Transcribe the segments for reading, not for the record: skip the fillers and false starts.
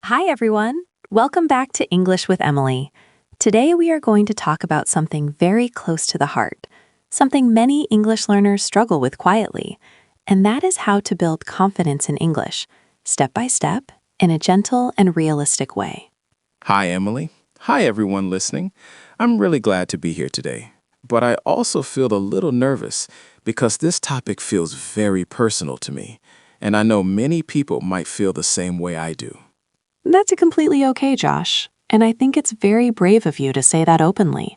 Hi, everyone. Welcome back to English with Emily. Today, we are going to talk about something very close to the heart, something many English learners struggle with quietly, and that is how to build confidence in English, step by step, in a gentle and realistic way. Hi, Emily. Hi, everyone listening. I'm really glad to be here today. But I also feel a little nervous because this topic feels very personal to me, and I know many people might feel the same way I do. That's completely okay, Josh, and I think it's very brave of you to say that openly.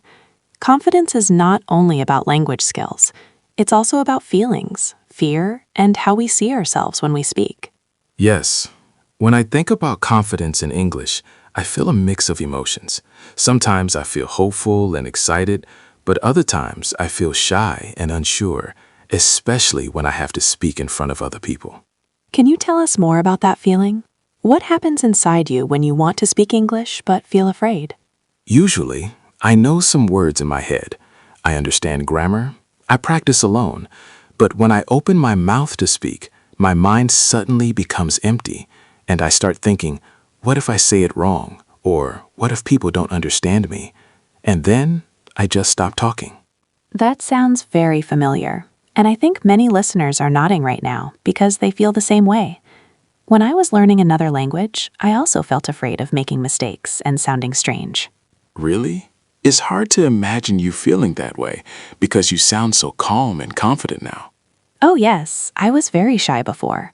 Confidence is not only about language skills, it's also about feelings, fear, and how we see ourselves when we speak. Yes. When I think about confidence in English, I feel a mix of emotions. Sometimes I feel hopeful and excited, but other times I feel shy and unsure, especially when I have to speak in front of other people. Can you tell us more about that feeling? What happens inside you when you want to speak English but feel afraid? Usually, I know some words in my head. I understand grammar. I practice alone. But when I open my mouth to speak, my mind suddenly becomes empty, and I start thinking, what if I say it wrong? Or what if people don't understand me? And then I just stop talking. That sounds very familiar, and I think many listeners are nodding right now because they feel the same way. When I was learning another language, I also felt afraid of making mistakes and sounding strange. Really? It's hard to imagine you feeling that way because you sound so calm and confident now. Oh, yes, I was very shy before.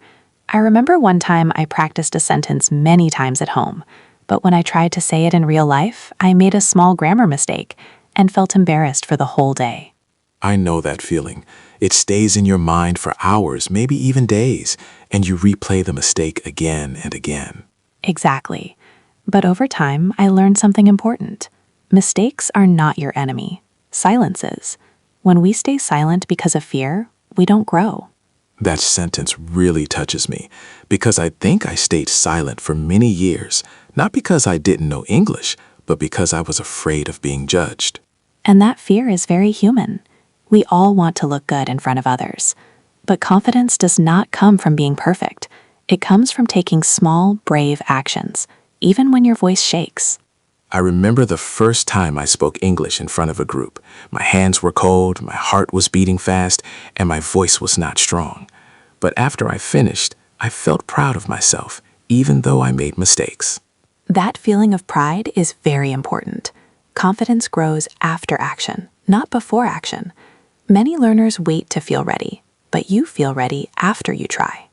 I remember one time I practiced a sentence many times at home, but when I tried to say it in real life, I made a small grammar mistake and felt embarrassed for the whole day. I know that feeling. It stays in your mind for hours, maybe even days, and you replay the mistake again and again. Exactly. But over time, I learned something important. Mistakes are not your enemy. Silence is. When we stay silent because of fear, we don't grow. That sentence really touches me because I think I stayed silent for many years, not because I didn't know English, but because I was afraid of being judged. And that fear is very human. We all want to look good in front of others. But confidence does not come from being perfect. It comes from taking small, brave actions, even when your voice shakes. I remember the first time I spoke English in front of a group. My hands were cold, my heart was beating fast, and my voice was not strong. But after I finished, I felt proud of myself, even though I made mistakes. That feeling of pride is very important. Confidence grows after action, not before action. Many learners wait to feel ready, but you feel ready after you try.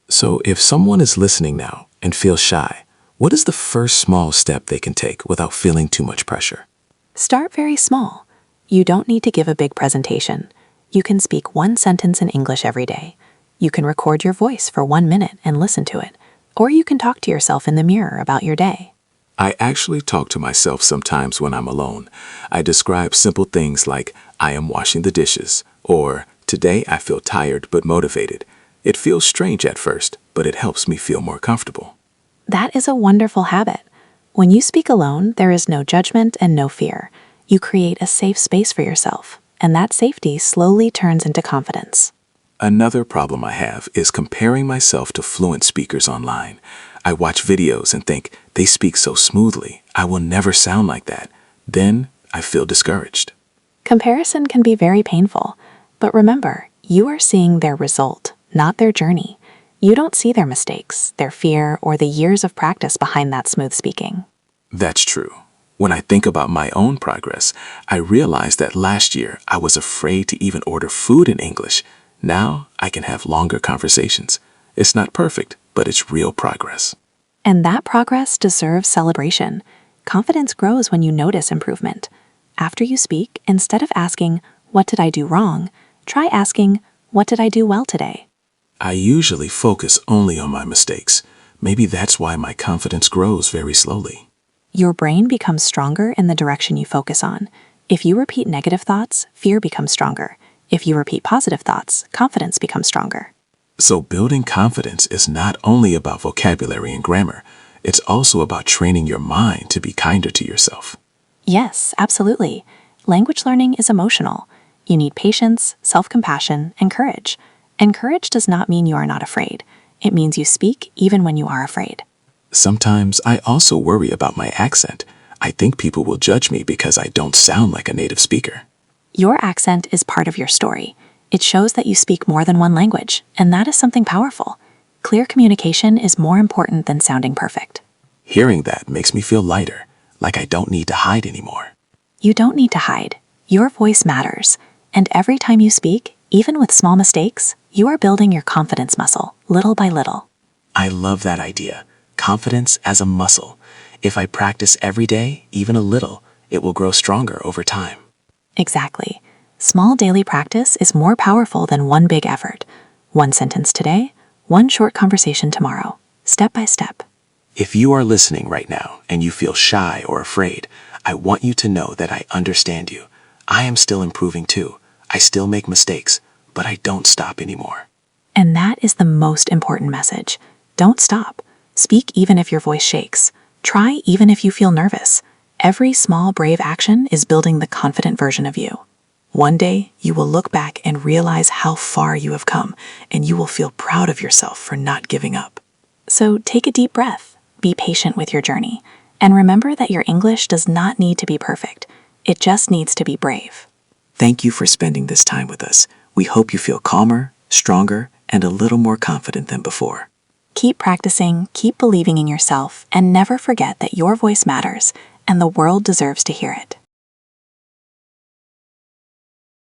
So if someone is listening now and feels shy, what is the first small step they can take without feeling too much pressure? Start very small. You don't need to give a big presentation. You can speak one sentence in English every day. You can record your voice for 1 minute and listen to it. Or you can talk to yourself in the mirror about your day. I actually talk to myself sometimes when I'm alone. I describe simple things like, I am washing the dishes, or today I feel tired but motivated. It feels strange at first, but it helps me feel more comfortable. That is a wonderful habit. When you speak alone, there is no judgment and no fear. You create a safe space for yourself, and that safety slowly turns into confidence. Another problem I have is comparing myself to fluent speakers online. I watch videos and think, they speak so smoothly, I will never sound like that. Then I feel discouraged. Comparison can be very painful, but remember, you are seeing their result, not their journey. You don't see their mistakes, their fear, or the years of practice behind that smooth speaking. That's true. When I think about my own progress, I realize that last year I was afraid to even order food in English. Now I can have longer conversations. It's not perfect, but it's real progress. And that progress deserves celebration. Confidence grows when you notice improvement. After you speak, instead of asking, "What did I do wrong?" try asking, "What did I do well today?" I usually focus only on my mistakes. Maybe that's why my confidence grows very slowly. Your brain becomes stronger in the direction you focus on. If you repeat negative thoughts, fear becomes stronger. If you repeat positive thoughts, confidence becomes stronger. So building confidence is not only about vocabulary and grammar, it's also about training your mind to be kinder to yourself. Yes, absolutely. Language learning is emotional. You need patience, self-compassion, and courage. And courage does not mean you are not afraid. It means you speak even when you are afraid. Sometimes I also worry about my accent. I think people will judge me because I don't sound like a native speaker. Your accent is part of your story. It shows that you speak more than one language, and that is something powerful. Clear communication is more important than sounding perfect. Hearing that makes me feel lighter, like I don't need to hide anymore. You don't need to hide. Your voice matters. And every time you speak, even with small mistakes, you are building your confidence muscle, little by little. I love that idea. Confidence as a muscle. If I practice every day, even a little, it will grow stronger over time. Exactly. Small daily practice is more powerful than one big effort. One sentence today, one short conversation tomorrow, step by step. If you are listening right now and you feel shy or afraid, I want you to know that I understand you. I am still improving too. I still make mistakes, but I don't stop anymore. And that is the most important message. Don't stop. Speak even if your voice shakes. Try even if you feel nervous. Every small, brave action is building the confident version of you. One day, you will look back and realize how far you have come, and you will feel proud of yourself for not giving up. So take a deep breath, be patient with your journey, and remember that your English does not need to be perfect. It just needs to be brave. Thank you for spending this time with us. We hope you feel calmer, stronger, and a little more confident than before. Keep practicing, keep believing in yourself, and never forget that your voice matters, and the world deserves to hear it.